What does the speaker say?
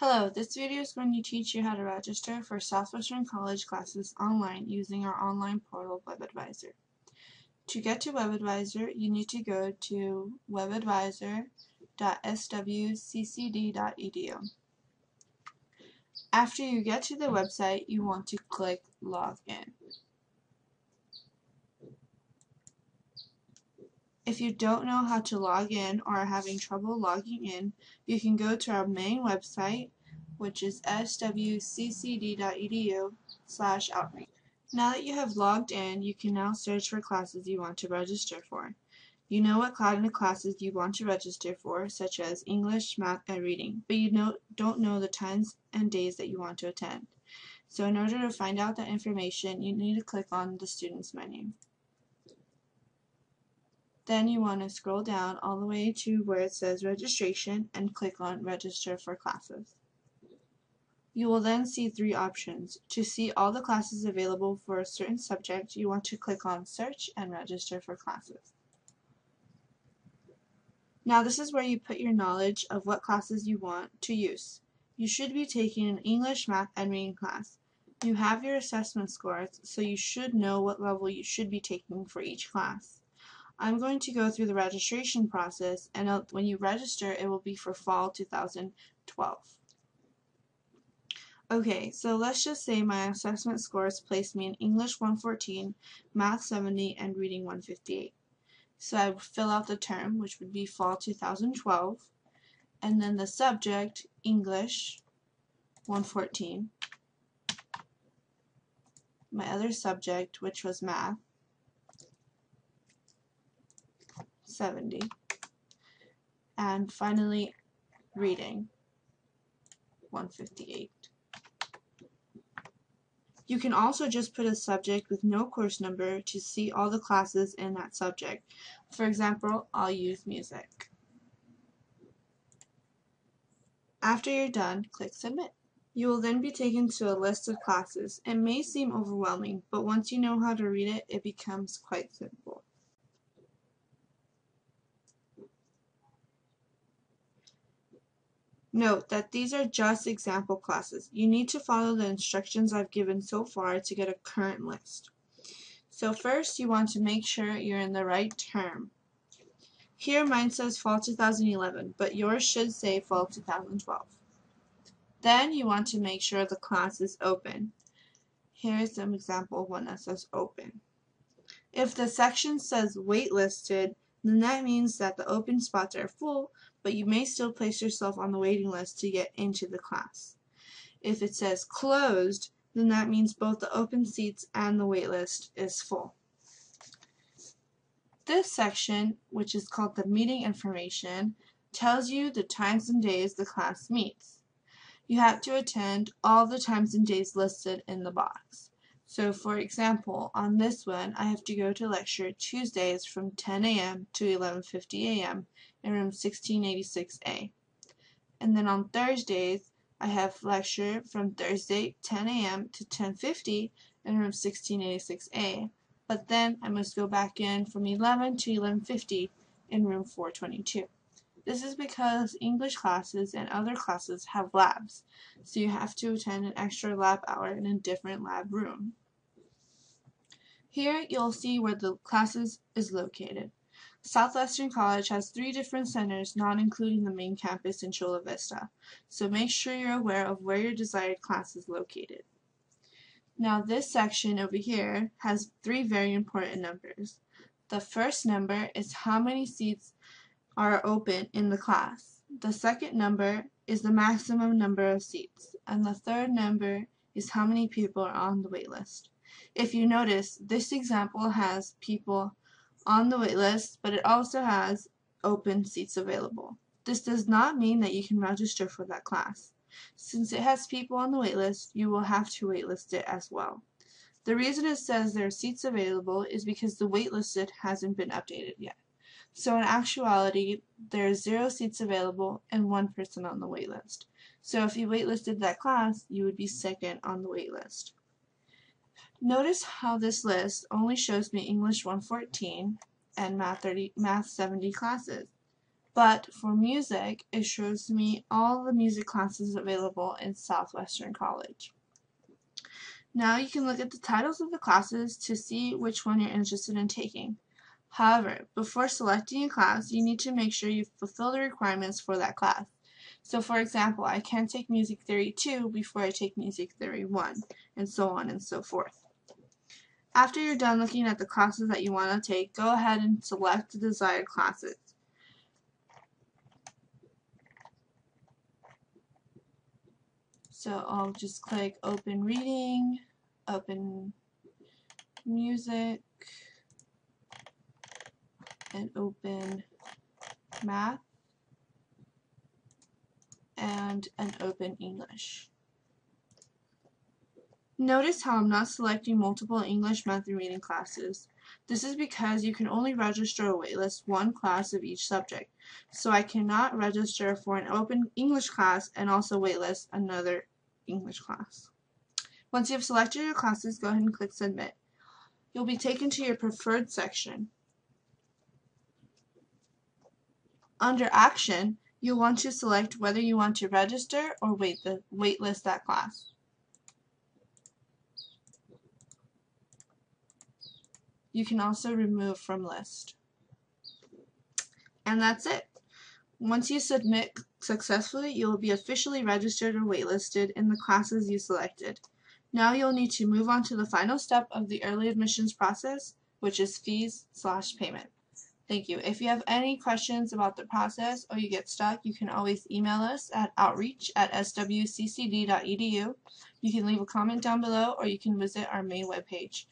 Hello, this video is going to teach you how to register for Southwestern College classes online using our online portal WebAdvisor. To get to WebAdvisor, you need to go to webadvisor.swccd.edu. After you get to the website, you want to click Login. If you don't know how to log in or are having trouble logging in, you can go to our main website, which is swccd.edu/outreach. Now that you have logged in, you can now search for classes you want to register for. You know what kind of classes you want to register for, such as English, Math, and Reading, but you don't know the times and days that you want to attend. So in order to find out that information, you need to click on the Students menu. Then you want to scroll down all the way to where it says Registration and click on Register for Classes. You will then see three options. To see all the classes available for a certain subject, you want to click on Search and Register for Classes. Now this is where you put your knowledge of what classes you want to use. You should be taking an English, Math, and Reading class. You have your assessment scores, so you should know what level you should be taking for each class. I'm going to go through the registration process, and when you register, it will be for fall 2012. Okay, so let's just say my assessment scores place me in English 114, Math 70, and Reading 158. So I would fill out the term, which would be fall 2012, and then the subject, English 114, my other subject, which was Math 70, and finally Reading 158. You can also just put a subject with no course number to see all the classes in that subject. For example, I'll use music. After you're done, click Submit. You will then be taken to a list of classes. It may seem overwhelming, but once you know how to read it, it becomes quite simple. Note that these are just example classes. You need to follow the instructions I've given so far to get a current list. So first, you want to make sure you're in the right term. Here mine says fall 2011, but yours should say fall 2012. Then you want to make sure the class is open. Here is some example one that says open. If the section says waitlisted, then that means that the open spots are full, but you may still place yourself on the waiting list to get into the class. If it says closed, then that means both the open seats and the waitlist is full. This section, which is called the meeting information, tells you the times and days the class meets. You have to attend all the times and days listed in the box. So for example, on this one, I have to go to lecture Tuesdays from 10 a.m. to 11:50 a.m. in room 1686A. And then on Thursdays, I have lecture from Thursday 10 a.m. to 10:50 in room 1686A. But then I must go back in from 11 to 11:50 in room 422. This is because English classes and other classes have labs, so you have to attend an extra lab hour in a different lab room. Here you'll see where the classes is located. Southwestern College has 3 different centers, not including the main campus in Chula Vista, so make sure you're aware of where your desired class is located. Now this section over here has 3 very important numbers. The first number is how many seats are open in the class. The second number is the maximum number of seats, and the third number is how many people are on the wait list. If you notice, this example has people on the wait list, but it also has open seats available. This does not mean that you can register for that class. Since it has people on the wait list, you will have to waitlist it as well. The reason it says there are seats available is because the waitlisted hasn't been updated yet. So in actuality, there are 0 seats available and 1 person on the waitlist. So if you waitlisted that class, you would be second on the waitlist. Notice how this list only shows me English 114 and Math 70 classes. But for music, it shows me all the music classes available in Southwestern College. Now you can look at the titles of the classes to see which one you're interested in taking. However, before selecting a class, you need to make sure you fulfill the requirements for that class. So for example, I can take Music Theory 2 before I take Music Theory 1, and so on and so forth. After you're done looking at the classes that you want to take, go ahead and select the desired classes. So I'll just click Open Reading, Open Music, and Open Math, and an Open English. Notice how I'm not selecting multiple English, Math, and Reading classes. This is because you can only register or waitlist one class of each subject. So I cannot register for an open English class and also waitlist another English class. Once you have selected your classes, go ahead and click Submit. You'll be taken to your preferred section. Under Action, you'll want to select whether you want to register or waitlist that class. You can also remove from list. And that's it. Once you submit successfully, you will be officially registered or waitlisted in the classes you selected. Now you'll need to move on to the final step of the early admissions process, which is fees/payment. Thank you. If you have any questions about the process or you get stuck, you can always email us at outreach@swccd.edu. You can leave a comment down below or you can visit our main webpage.